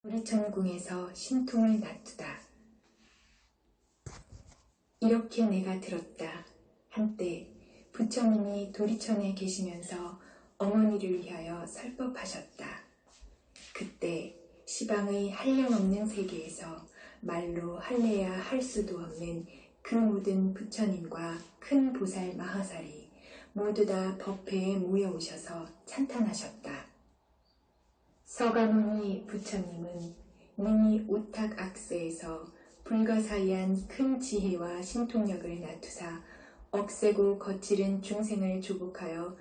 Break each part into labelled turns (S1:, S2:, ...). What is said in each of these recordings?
S1: 도리천궁에서 신통을 놔두다. 이렇게 내가 들었다. 한때 부처님이 도리천에 계시면서 어머니를 위하여 설법하셨다. 그때 시방의 한량없는 세계에서 말로 할래야 할 수도 없는 그 모든 부처님과 큰 보살 마하살이 모두 다 법회에 모여오셔서 찬탄하셨다. 서가모니 부처님은 능히 오탁악세에서 불가사의한 큰 지혜와 신통력을 나투사 억세고 거칠은 중생을 조복하여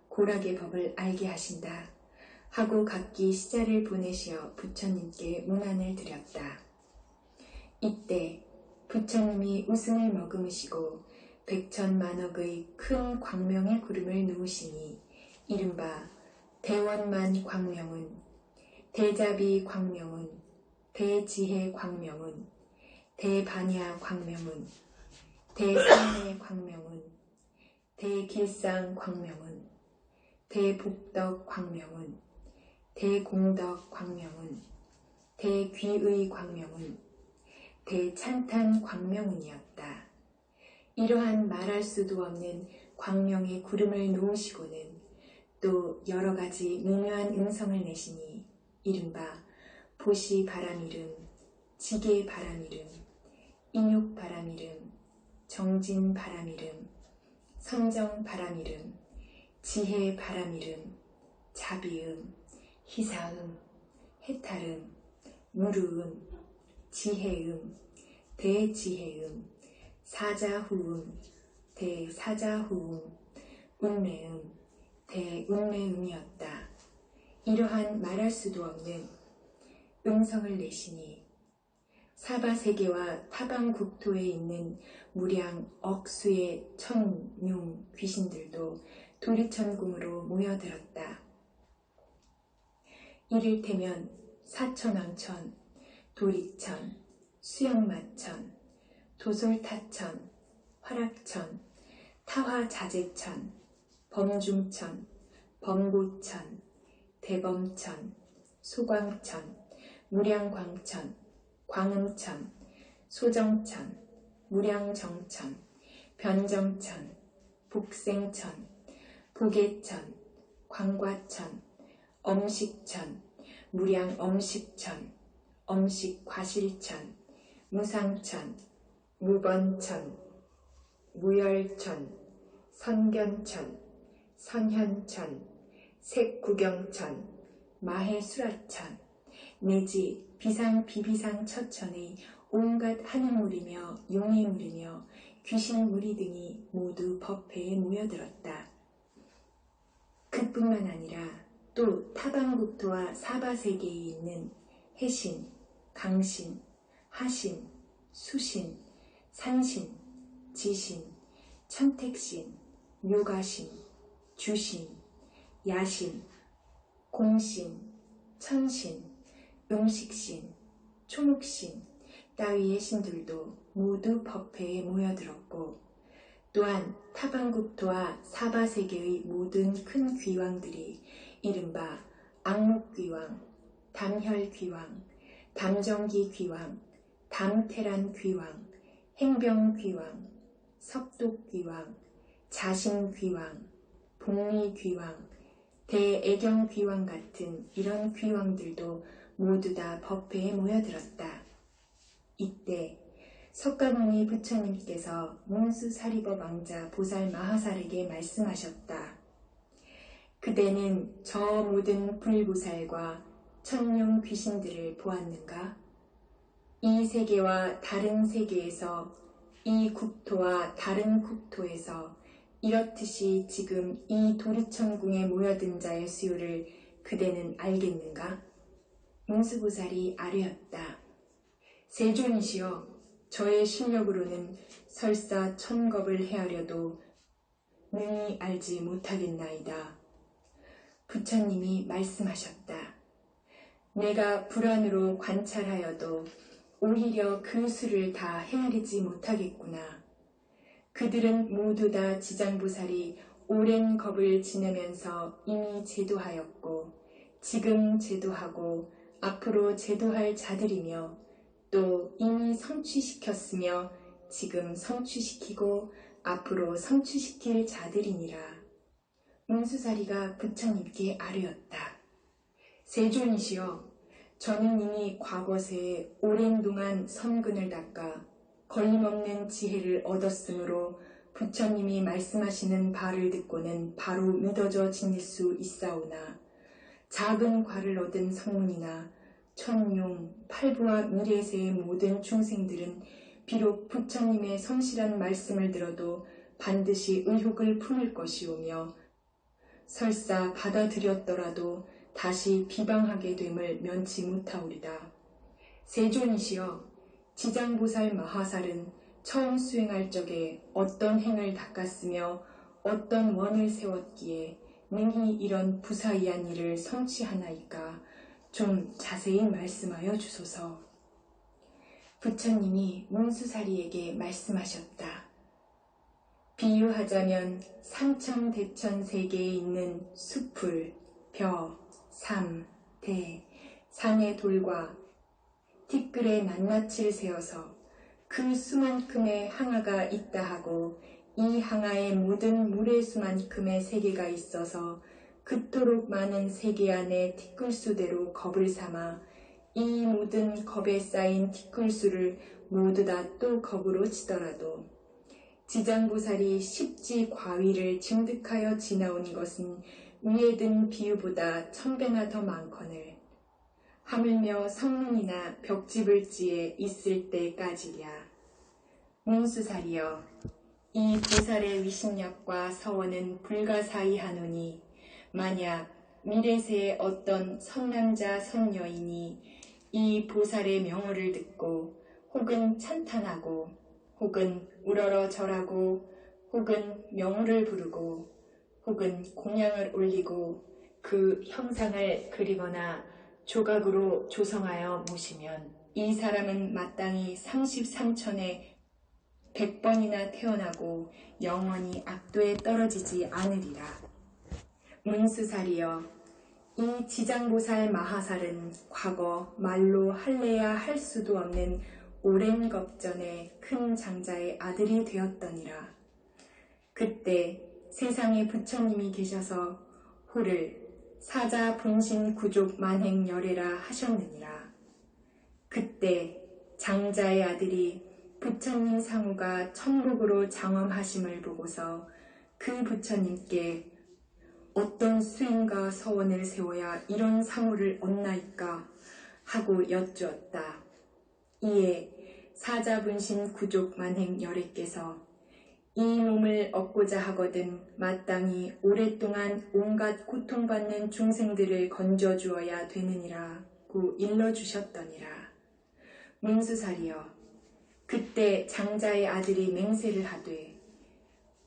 S1: 고락의 법을 알게 하신다 하고 각기 시자를 보내시어 부처님께 문안을 드렸다. 이때 부처님이 웃음을 머금으시고 백천만억의 큰 광명의 구름을 놓으시니 이른바 대원만 광명은, 대자비 광명은, 대지혜 광명은, 대반야 광명은, 대선례 광명은, 대길상 광명은, 대복덕 광명은, 대공덕 광명은, 대귀의 광명은, 대찬탄 광명은이었다. 이러한 말할 수도 없는 광명의 구름을 놓으시고는 또 여러가지 미묘한 음성을 내시니 이른바 보시 바람이름, 지게 바람이름, 인욕 바람이름, 정진 바람이름, 선정 바람이름, 지혜 바람이름, 자비음, 희사음, 해탈음, 무르음, 지혜음, 대지혜음, 사자후음, 대사자후음, 운매음, 대운매음이었다. 이러한 말할 수도 없는 음성을 내시니 사바세계와 타방국토에 있는 무량 억수의 천융 귀신들도 도리천궁으로 모여들었다. 이를테면 사천왕천, 도리천, 수영마천, 도솔타천, 화락천, 타화자재천, 범중천, 범고천, 대범천, 소광천, 무량광천, 광음천, 소정천, 무량정천, 변정천, 복생천, 보계천, 광과천, 엄식천, 무량엄식천, 엄식과실천, 무상천, 무번천, 무열천, 선견천, 선현천, 색구경천, 마해수라천, 내지 비상비비상 처천의 온갖 하늘물이며 용의물이며 귀신무리 등이 모두 법회에 모여들었다. 그뿐만 아니라 또 타방국토와 사바세계에 있는 해신, 강신, 하신, 수신, 산신, 지신, 천택신, 묘가신, 주신, 야신, 공신, 천신, 음식신, 초목신 따위의 신들도 모두 법회에 모여들었고 또한 타방국토와 사바세계의 모든 큰 귀왕들이 이른바 악목귀왕, 담혈귀왕, 담정기귀왕, 담태란귀왕, 행병귀왕, 섭독귀왕, 자신귀왕, 복리귀왕, 대애경귀왕 같은 이런 귀왕들도 모두 다 법회에 모여들었다. 이때 석가모니 부처님께서 문수사리법 왕자 보살 마하살에게 말씀하셨다. 그대는 저 모든 불보살과 천룡 귀신들을 보았는가? 이 세계와 다른 세계에서 이 국토와 다른 국토에서 이렇듯이 지금 이 도리천궁에 모여든 자의 수요를 그대는 알겠는가? 문수보살이 아뢰었다. 세존이시여, 저의 실력으로는 설사 천겁을 헤아려도 능히 알지 못하겠나이다. 부처님이 말씀하셨다. 내가 불안으로 관찰하여도 오히려 그 수를 다 헤아리지 못하겠구나. 그들은 모두 다 지장보살이 오랜 겁을 지내면서 이미 제도하였고 지금 제도하고 앞으로 제도할 자들이며 또 이미 성취시켰으며 지금 성취시키고 앞으로 성취시킬 자들이니라. 문수사리가 부처님께 아뢰었다. 세존이시여, 저는 이미 과거세에 오랜 동안 선근을 닦아 걸림없는 지혜를 얻었으므로 부처님이 말씀하시는 바를 듣고는 바로 믿어져 지닐 수 있사오나 작은 과를 얻은 성문이나 천룡, 팔부와 미래세의 모든 중생들은 비록 부처님의 성실한 말씀을 들어도 반드시 의혹을 품을 것이오며 설사 받아들였더라도 다시 비방하게 됨을 면치 못하오리다. 세존이시여, 지장보살 마하살은 처음 수행할 적에 어떤 행을 닦았으며 어떤 원을 세웠기에 능히 이런 부사이한 일을 성취하나이까 좀 자세히 말씀하여 주소서. 부처님이 문수사리에게 말씀하셨다. 비유하자면 삼천대천 세계에 있는 숲을, 벼, 삼, 대, 산의 돌과 티끌의 낱낱이를 세워서 그 수만큼의 항아가 있다 하고 이 항아에 모든 물의 수만큼의 세계가 있어서 그토록 많은 세계 안에 티끌수대로 겁을 삼아 이 모든 겁에 쌓인 티끌수를 모두 다 또 겁으로 치더라도 지장보살이 십지 과위를 증득하여 지나온 것은 위에 든 비유보다 1000배나 더 많거늘 하물며 성문이나 벽지불지에 있을 때까지랴. 문수사리여, 이 보살의 위신약과 서원은 불가사의하노니 만약 미래세의 어떤 선남자 선여인이 이 보살의 명호를 듣고 혹은 찬탄하고 혹은 우러러 절하고 혹은 명호를 부르고 혹은 공양을 올리고 그 형상을 그리거나 조각으로 조성하여 모시면 이 사람은 마땅히 33천에 100번이나 태어나고 영원히 악도에 떨어지지 않으리라. 문수사리여, 이 지장보살 마하살은 과거 말로 할래야 할 수도 없는 오랜 겁전에 큰 장자의 아들이 되었더니라. 그때 세상에 부처님이 계셔서 호를 사자 분신 구족 만행 열애라 하셨느니라. 그때 장자의 아들이 부처님 상우가 천국으로 장엄하심을 보고서 그 부처님께 어떤 수행과 서원을 세워야 이런 상우를 얻나이까 하고 여쭈었다. 이에 사자분신 구족 만행 열애께서 이 몸을 얻고자 하거든 마땅히 오랫동안 온갖 고통받는 중생들을 건져주어야 되느니라고 일러주셨더니라. 문수사리여, 그때 장자의 아들이 맹세를 하되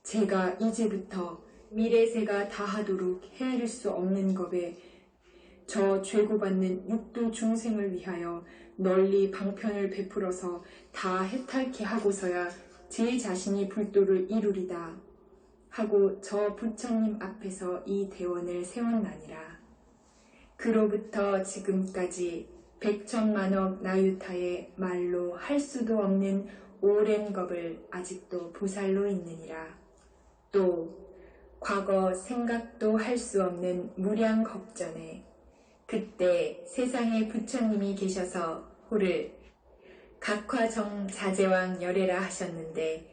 S1: 제가 이제부터 미래세가 다하도록 헤아릴 수 없는 겁에 저 죄고받는 육도 중생을 위하여 널리 방편을 베풀어서 다 해탈케 하고서야 제 자신이 불도를 이루리다 하고 저 부처님 앞에서 이 대원을 세웠나니라. 그로부터 지금까지 백천만억 나유타의 말로 할 수도 없는 오랜 겁을 아직도 보살로 있느니라. 또 과거 생각도 할 수 없는 무량 겁전에 그때 세상에 부처님이 계셔서 호를 각화정 자제왕 열애라 하셨는데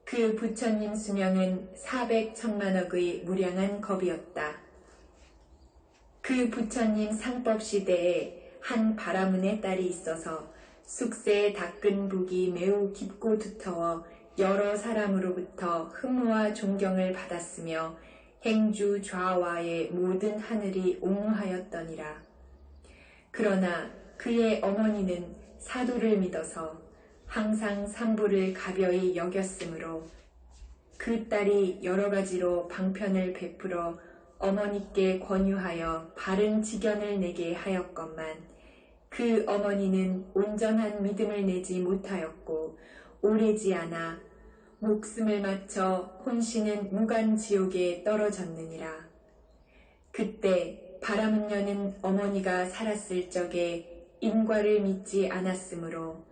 S1: 그 부처님 수명은 400천만억의 무량한 겁이었다. 그 부처님 상법 시대에 한 바라문의 딸이 있어서 숙세에 닦은 복이 매우 깊고 두터워 여러 사람으로부터 흠모와 존경을 받았으며 행주 좌와의 모든 하늘이 옹호하였더니라. 그러나 그의 어머니는 사도를 믿어서 항상 산보를 가벼이 여겼으므로 그 딸이 여러 가지로 방편을 베풀어 어머니께 권유하여 바른 지견을 내게 하였건만 그 어머니는 온전한 믿음을 내지 못하였고 오래지 않아 목숨을 마쳐 혼신은 무간지옥에 떨어졌느니라. 그때 바람은녀는 어머니가 살았을 적에 인과를 믿지 않았으므로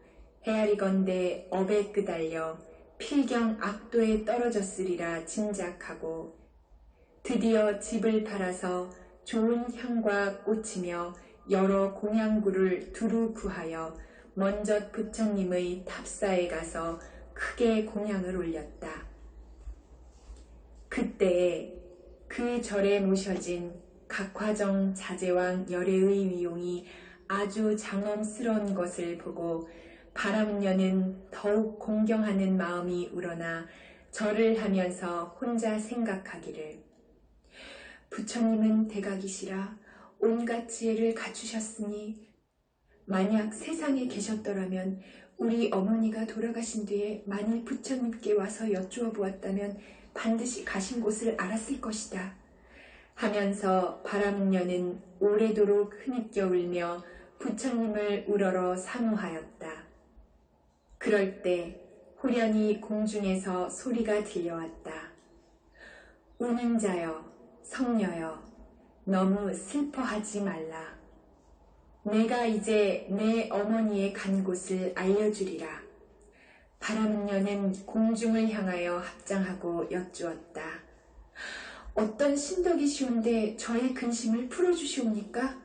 S1: 헤아리건대 업에 끄달려 필경 악도에 떨어졌으리라 짐작하고 드디어 집을 팔아서 좋은 향과 꽃이며 여러 공양구를 두루 구하여 먼저 부처님의 탑사에 가서 크게 공양을 올렸다. 그때에 그 절에 모셔진 각화정 자제왕 열애의 위용이 아주 장엄스러운 것을 보고 바람은녀는 더욱 공경하는 마음이 우러나 절을 하면서 혼자 생각하기를 부처님은 대각이시라 온갖 지혜를 갖추셨으니 만약 세상에 계셨더라면 우리 어머니가 돌아가신 뒤에 만일 부처님께 와서 여쭈어 보았다면 반드시 가신 곳을 알았을 것이다 하면서 바람은녀는 오래도록 흐느껴 울며 부처님을 우러러 사모하였다. 그럴 때 호련히 공중에서 소리가 들려왔다. 우는 자여, 성녀여, 너무 슬퍼하지 말라. 내가 이제 내 어머니의 간 곳을 알려주리라. 바람은녀는 공중을 향하여 합장하고 여쭈었다. 어떤 신덕이시온데 저의 근심을 풀어주시옵니까?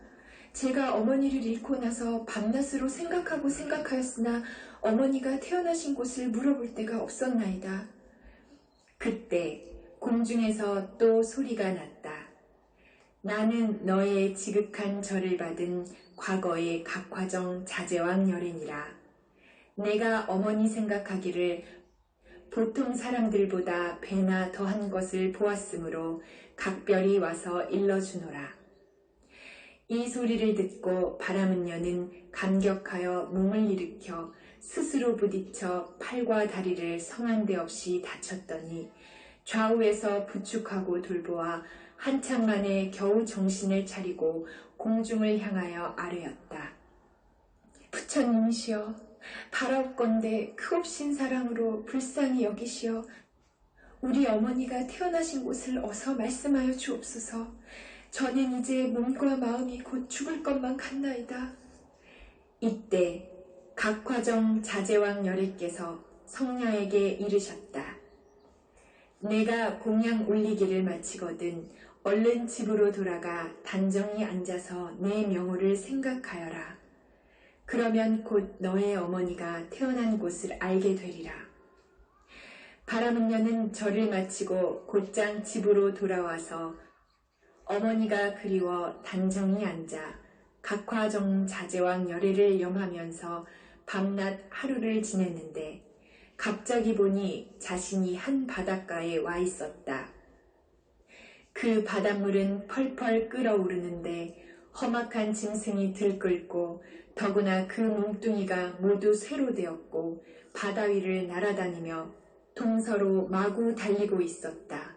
S1: 제가 어머니를 잃고 나서 밤낮으로 생각하였으나 어머니가 태어나신 곳을 물어볼 데가 없었나이다. 그때 공중에서 또 소리가 났다. 나는 너의 지극한 절을 받은 과거의 각화정 자제왕 열애니라. 내가 어머니 생각하기를 보통 사람들보다 배나 더한 것을 보았으므로 각별히 와서 일러주노라. 이 소리를 듣고 바람은녀는 감격하여 몸을 일으켜 스스로 부딪혀 팔과 다리를 성한 데 없이 다쳤더니 좌우에서 부축하고 돌보아 한참 만에 겨우 정신을 차리고 공중을 향하여 아뢰었다. 부처님이시여, 바라옵건대 크옵신 사랑으로 불쌍히 여기시어 우리 어머니가 태어나신 곳을 어서 말씀하여 주옵소서. 저는 이제 몸과 마음이 곧 죽을 것만 같나이다. 이때 각화정 자제왕 열애께서 성녀에게 이르셨다. 내가 공양 올리기를 마치거든 얼른 집으로 돌아가 단정히 앉아서 내 명호를 생각하여라. 그러면 곧 너의 어머니가 태어난 곳을 알게 되리라. 바람은녀는 절을 마치고 곧장 집으로 돌아와서 어머니가 그리워 단정히 앉아 각화정 자제왕 열애를 염하면서 밤낮 하루를 지냈는데 갑자기 보니 자신이 한 바닷가에 와 있었다. 그 바닷물은 펄펄 끓어오르는데 험악한 짐승이 들끓고 더구나 그 몸뚱이가 모두 쇠로 되었고 바다 위를 날아다니며 동서로 마구 달리고 있었다.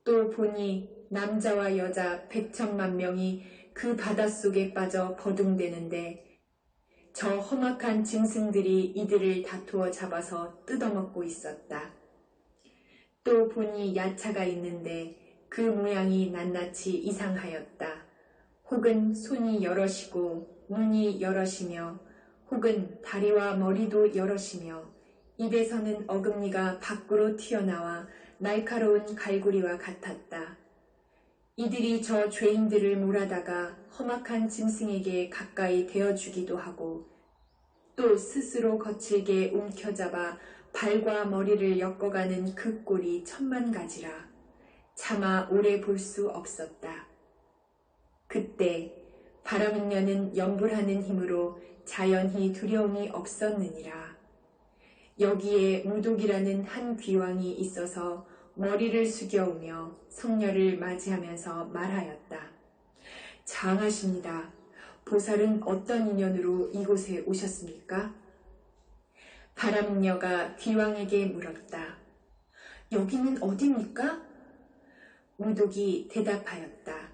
S1: 또 보니 남자와 여자 100,000만 명이 그 바닷속에 빠져 버둥대는데 저 험악한 짐승들이 이들을 다투어 잡아서 뜯어먹고 있었다. 또 보니 야차가 있는데 그 모양이 낱낱이 이상하였다. 혹은 손이 여럿이고 눈이 여럿이며 혹은 다리와 머리도 여럿이며 입에서는 어금니가 밖으로 튀어나와 날카로운 갈고리와 같았다. 이들이 저 죄인들을 몰아다가 험악한 짐승에게 가까이 대어주기도 하고 또 스스로 거칠게 움켜잡아 발과 머리를 엮어가는 그 꼴이 천만 가지라. 차마 오래 볼 수 없었다. 그때 바람은녀는 염불하는 힘으로 자연히 두려움이 없었느니라. 여기에 무독이라는 한 귀왕이 있어서 머리를 숙여오며 성녀를 맞이하면서 말하였다. 장하십니다. 보살은 어떤 인연으로 이곳에 오셨습니까? 바람은녀가 귀왕에게 물었다. 여기는 어디입니까? 무독이 대답하였다.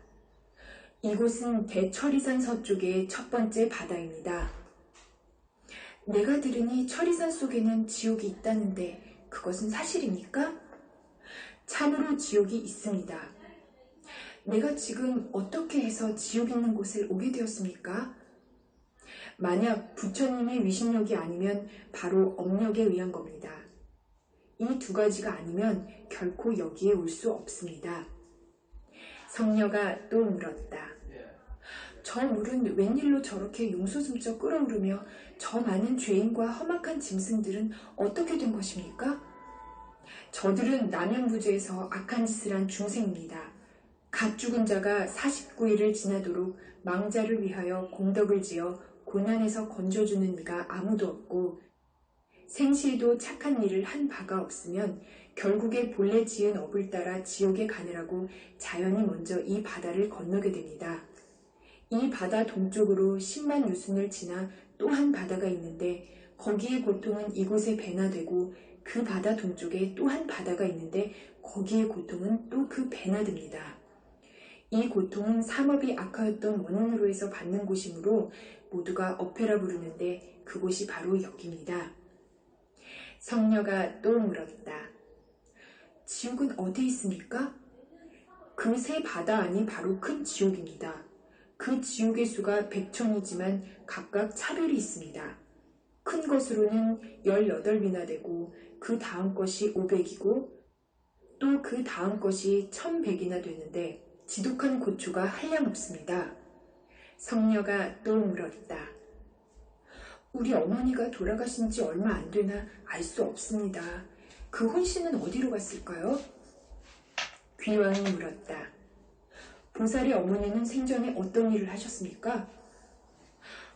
S1: 이곳은 대철이산 서쪽의 첫 번째 바다입니다. 내가 들으니 철이산 속에는 지옥이 있다는데 그것은 사실입니까? 참으로 지옥이 있습니다. 내가 지금 어떻게 해서 지옥 있는 곳을 오게 되었습니까? 만약 부처님의 위신력이 아니면 바로 업력에 의한 겁니다. 이 두 가지가 아니면 결코 여기에 올 수 없습니다. 성녀가 또 물었다. 저 물은 웬일로 저렇게 용솟음쩍 끓어오르며 저 많은 죄인과 험악한 짐승들은 어떻게 된 것입니까? 저들은 남양부주에서 악한 짓을 한 중생입니다. 갓 죽은 자가 49일을 지나도록 망자를 위하여 공덕을 지어 고난에서 건져주는 이가 아무도 없고 생시에도 착한 일을 한 바가 없으면 결국에 본래 지은 업을 따라 지옥에 가느라고 자연히 먼저 이 바다를 건너게 됩니다. 이 바다 동쪽으로 10만 유순을 지나 또 한 바다가 있는데 거기의 고통은 이곳에 배나 되고 그 바다 동쪽에 또 한 바다가 있는데 거기의 고통은 또 그 배나 됩니다. 이 고통은 삼업이 악하였던 원인으로 해서 받는 곳이므로 모두가 어패라 부르는데 그곳이 바로 여기입니다. 성녀가 또 물었다. 지옥은 어디 있습니까? 그 세 바다 안이 바로 큰 지옥입니다. 그 지옥의 수가 100천이지만 각각 차별이 있습니다. 큰 것으로는 18비나 되고 그 다음 것이 500이고 또 그 다음 것이 1100이나 되는데 지독한 고초가 한량없습니다. 성녀가 또 물었다. 우리 어머니가 돌아가신 지 얼마 안 되나 알 수 없습니다. 그 혼신은 어디로 갔을까요? 귀왕이 물었다. 보살의 어머니는 생전에 어떤 일을 하셨습니까?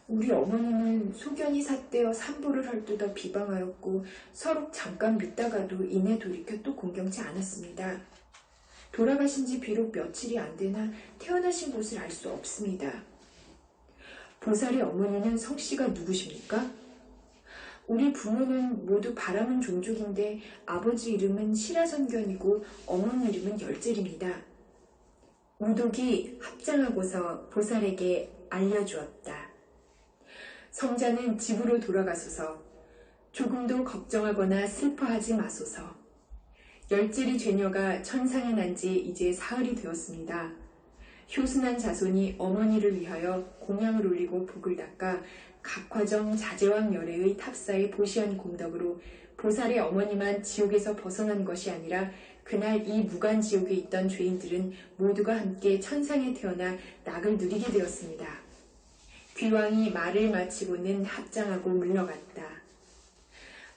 S1: 우리 어머니는 소견이 삿대어 산보를 헐뜯어 비방하였고 서로 잠깐 믿다가도 이내 돌이켜 또 공경치 않았습니다. 돌아가신 지 비록 며칠이 안 되나 태어나신 곳을 알 수 없습니다. 보살의 어머니는 성씨가 누구십니까? 우리 부모는 모두 바람은 종족인데 아버지 이름은 시라선견이고 어머니 이름은 열젤입니다. 우독이 합장하고서 보살에게 알려주었다. 성자는 집으로 돌아가소서. 조금도 걱정하거나 슬퍼하지 마소서. 열젤이 죄녀가 천상에 난 지 이제 사흘이 되었습니다. 효순한 자손이 어머니를 위하여 공양을 올리고 복을 닦아 각화정 자제왕 열애의 탑사의 보시한 공덕으로 보살의 어머니만 지옥에서 벗어난 것이 아니라 그날 이 무간지옥에 있던 죄인들은 모두가 함께 천상에 태어나 낙을 누리게 되었습니다. 귀왕이 말을 마치고는 합장하고 물러갔다.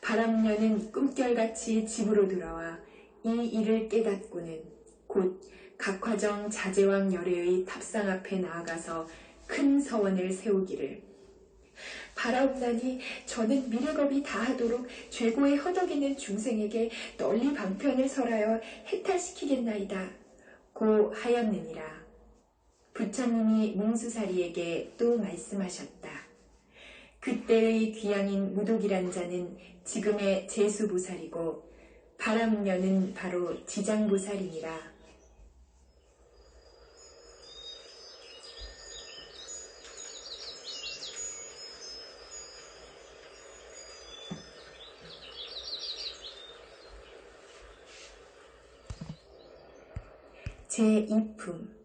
S1: 바람녀는 꿈결같이 집으로 돌아와 이 일을 깨닫고는 곧 각화정 자제왕 열애의 탑상 앞에 나아가서 큰 서원을 세우기를 바라옵나니 저는 미래겁이 다하도록 죄고에 허덕이는 중생에게 널리 방편을 설하여 해탈시키겠나이다. 고 하였느니라. 부처님이 몽수사리에게 또 말씀하셨다. 그때의 귀양인 무독이란 자는 지금의 제수보살이고 바람녀는 바로 지장보살이니라. 제2품